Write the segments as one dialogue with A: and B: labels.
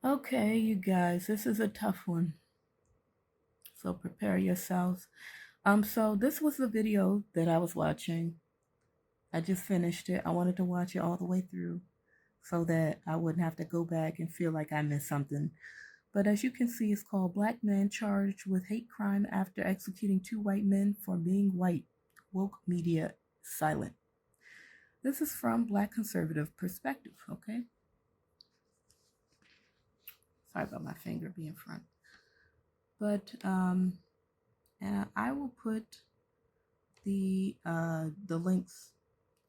A: Okay, you guys, this is a tough one. So prepare yourselves. So this was the video that I was watching. I just finished it. I wanted to watch it all the way through so that I wouldn't have to go back and feel like I missed something. But as you can see, it's called Black Man Charged with Hate Crime After Executing Two White Men for Being White. Woke Media Silent. This is from Black Conservative Perspective, okay? Sorry about my finger being front. But and I will put the links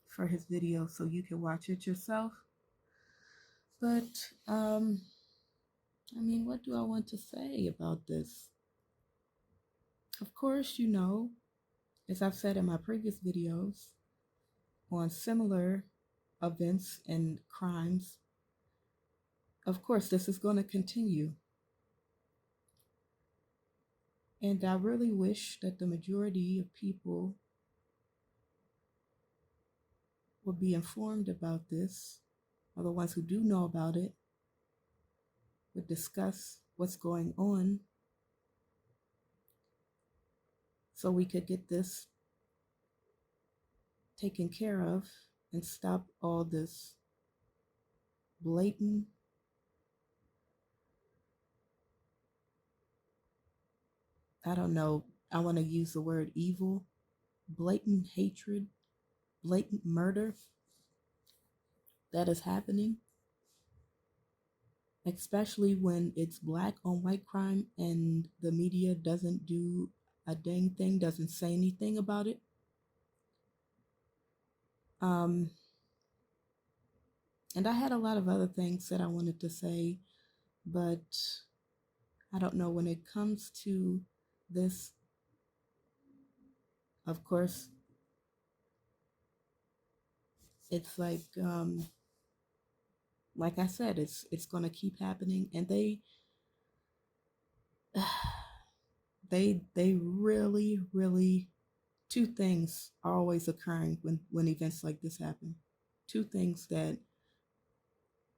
A: for his video so you can watch it yourself. But I mean, what do I want to say about this? Of course, you know, as I've said in my previous videos on similar events and crimes, of course, this is going to continue. And I really wish that the majority of people would be informed about this, or the ones who do know about it would discuss what's going on so we could get this taken care of and stop all this blatant I don't know, I want to use the word evil, blatant hatred, blatant murder that is happening, especially when it's black on white crime and the media doesn't do a dang thing, doesn't say anything about it. Um, and I had a lot of other things that I wanted to say, but I don't know, when it comes to this, of course, it's like I said, it's going to keep happening, and they really, two things are always occurring when events like this happen. Two things that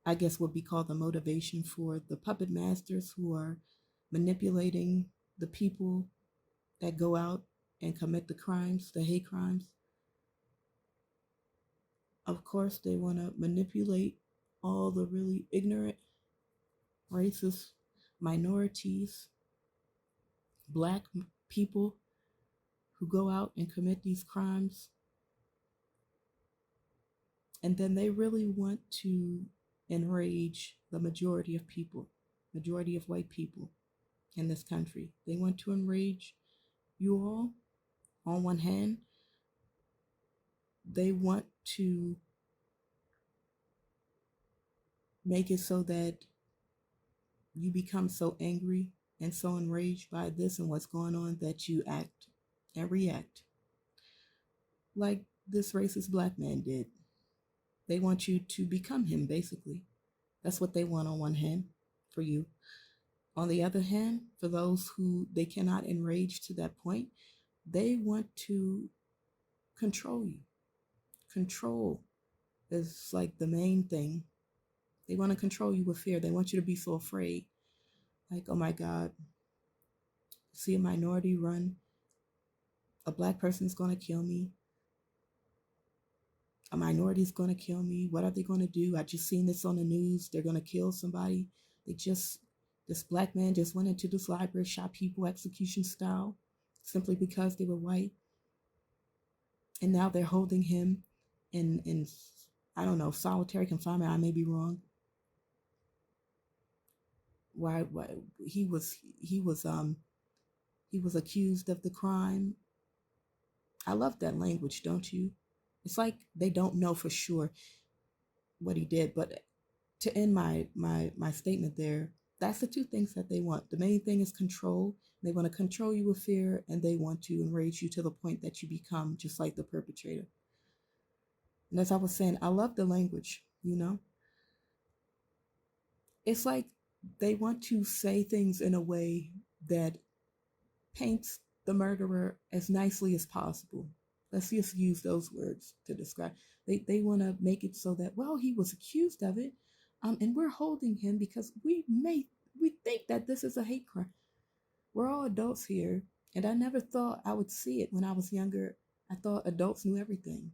A: I guess would be called the motivation for the puppet masters who are manipulating the people that go out and commit the crimes, the hate crimes. Of course, they want to manipulate all the really ignorant, racist minorities, black people who go out and commit these crimes. And then they really want to enrage the majority of people, majority of white people in this country. They want to enrage you all. On one hand, they want to make it so that you become so angry and so enraged by this and what's going on that you act and react like this racist black man did. They want you to become him, basically. That's what they want on one hand for you. On the other hand, for those who they cannot enrage to that point, they want to control you. Control is like the main thing. They want to control you with fear. They want you to be so afraid. Like, oh my God, see a minority run, a black person's going to kill me. A minority's going to kill me. What are they going to do? I just seen this on the news. They're going to kill somebody. This black man just went into this library, shot people execution style simply because they were white. And now they're holding him in I don't know, solitary confinement. I may be wrong. Why he was accused of the crime. I love that language, don't you? It's like they don't know for sure what he did. But to end my statement there, that's the two things that they want. The main thing is control. They want to control you with fear, and they want to enrage you to the point that you become just like the perpetrator. And as I was saying, I love the language, you know? It's like they want to say things in a way that paints the murderer as nicely as possible. Let's just use those words to describe. They want to make it so that, well, he was accused of it. And we're holding him because we think that this is a hate crime. We're all adults here, and I never thought I would see it when I was younger. I thought adults knew everything.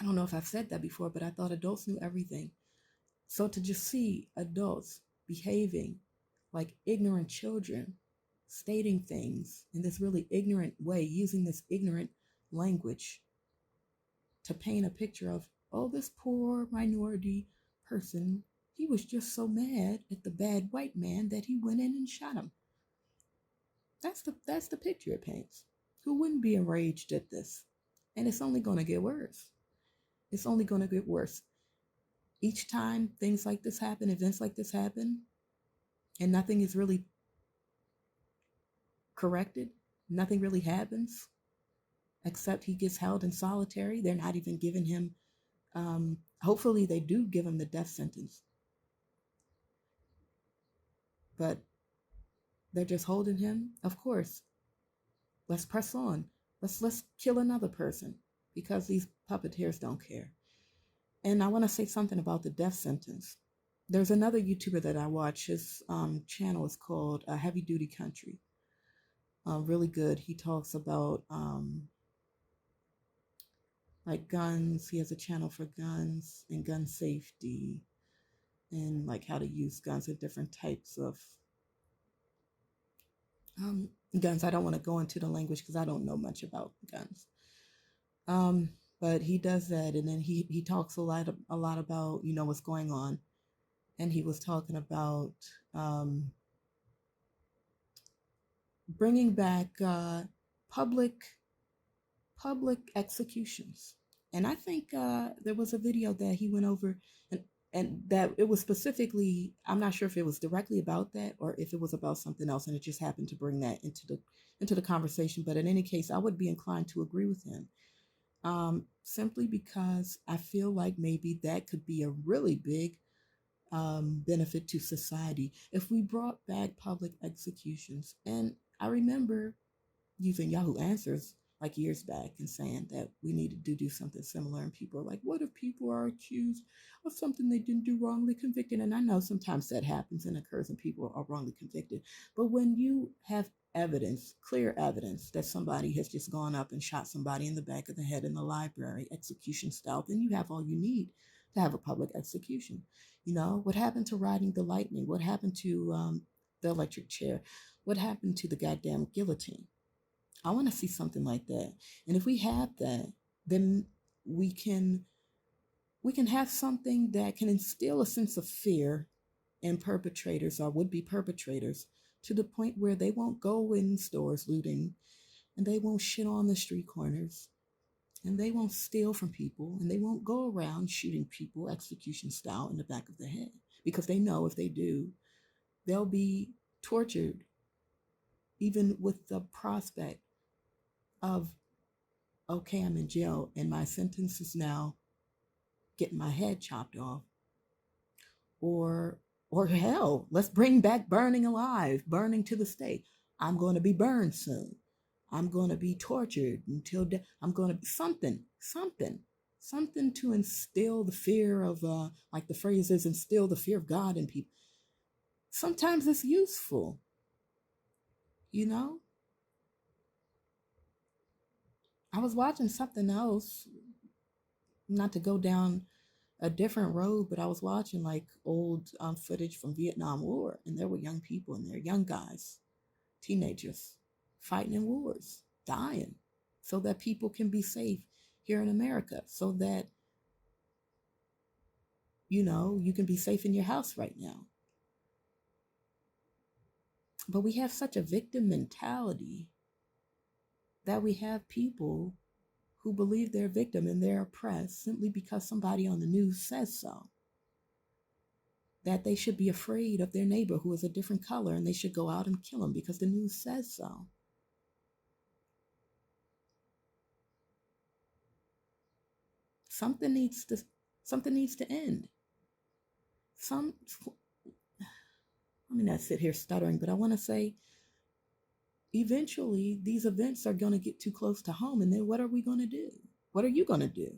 A: I don't know if I've said that before, but I thought adults knew everything. So to just see adults behaving like ignorant children, stating things in this really ignorant way, using this ignorant language to paint a picture of, oh, this poor minority person, he was just so mad at the bad white man that he went in and shot him. That's the picture it paints. Who wouldn't be enraged at this? And it's only going to get worse. It's only going to get worse. Each time things like this happen, events like this happen, and nothing is really corrected, nothing really happens, except he gets held in solitary. They're not even giving him, hopefully they do give him the death sentence. But they're just holding him. Of course, let's press on. Let's kill another person because these puppeteers don't care. And I want to say something about the death sentence. There's another YouTuber that I watch. His channel is called Heavy Duty Country. Really good. He talks about like guns. He has a channel for guns and gun safety and like how to use guns and different types of guns. I don't want to go into the language because I don't know much about guns. But he does that, and then he talks a lot about what's going on, and he was talking about bringing back public executions. And I think there was a video that he went over, and that it was specifically, I'm not sure if it was directly about that or if it was about something else, and it just happened to bring that into the conversation. But in any case, I would be inclined to agree with him, simply because I feel like maybe that could be a really big benefit to society if we brought back public executions. And I remember using Yahoo Answers like years back and saying that we needed to do something similar. And people are like, what if people are accused of something they didn't do, wrongly convicted? And I know sometimes that happens and occurs and people are wrongly convicted. But when you have evidence, clear evidence that somebody has just gone up and shot somebody in the back of the head in the library, execution style, then you have all you need to have a public execution. What happened to riding the lightning? What happened to the electric chair? What happened to the goddamn guillotine? I want to see something like that. And if we have that, then we can have something that can instill a sense of fear in perpetrators or would-be perpetrators, to the point where they won't go in stores looting, and they won't shit on the street corners, and they won't steal from people, and they won't go around shooting people execution style in the back of the head, because they know if they do, they'll be tortured, even with the prospect of, okay, I'm in jail and my sentence is now getting my head chopped off. Or hell, let's bring back burning alive, burning to the stake. I'm going to be burned soon. I'm going to be tortured until death. I'm going to be something to instill the fear of, like the phrase is, instill the fear of God in people. Sometimes it's useful, I was watching something else, not to go down a different road, but I was watching like old footage from Vietnam War, and there were young people in there, young guys, teenagers, fighting in wars, dying, so that people can be safe here in America, so that you can be safe in your house right now. But we have such a victim mentality that we have people who believe they're a victim and they're oppressed simply because somebody on the news says so. That they should be afraid of their neighbor who is a different color, and they should go out and kill him because the news says so. Something needs to end. Let me not sit here stuttering, but I want to say, eventually these events are going to get too close to home, and then what are we going to do? What are you going to do?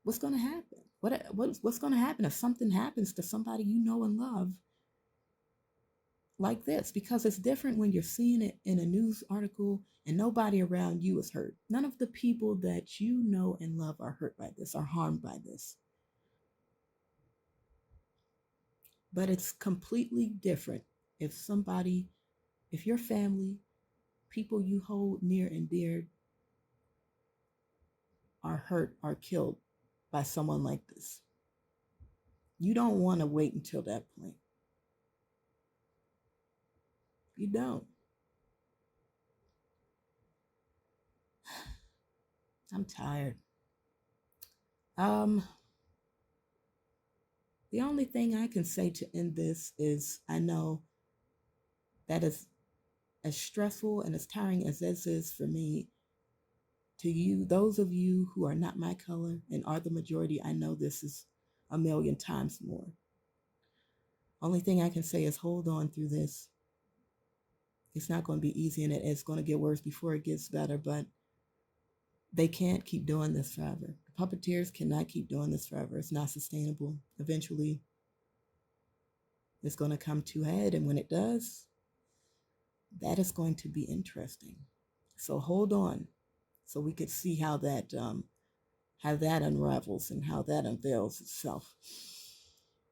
A: What's going to happen? What's going to happen if something happens to somebody you know and love like this? Because it's different when you're seeing it in a news article and nobody around you is hurt. None of the people that you know and love are hurt by this, are harmed by this. But it's completely different if if your family, people you hold near and dear, are hurt or killed by someone like this. You don't want to wait until that point. You don't. I'm tired. Um, the only thing I can say to end this is I know that as stressful and as tiring as this is for me, to you, those of you who are not my color and are the majority, I know this is a million times more. Only thing I can say is hold on through this. It's not going to be easy and it's going to get worse before it gets better, but they can't keep doing this forever. The puppeteers cannot keep doing this forever. It's not sustainable. Eventually, it's going to come to a head, and when it does, that is going to be interesting. So hold on, so we could see how that unravels and how that unveils itself.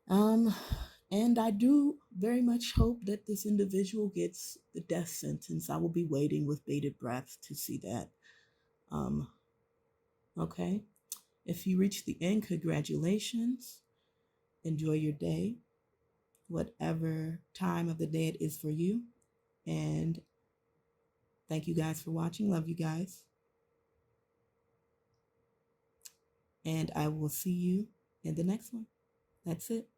A: And I do very much hope that this individual gets the death sentence. I will be waiting with bated breath to see that. Okay. If you reach the end, congratulations. Enjoy your day, whatever time of the day it is for you. And thank you guys for watching. Love you guys. And I will see you in the next one. That's it.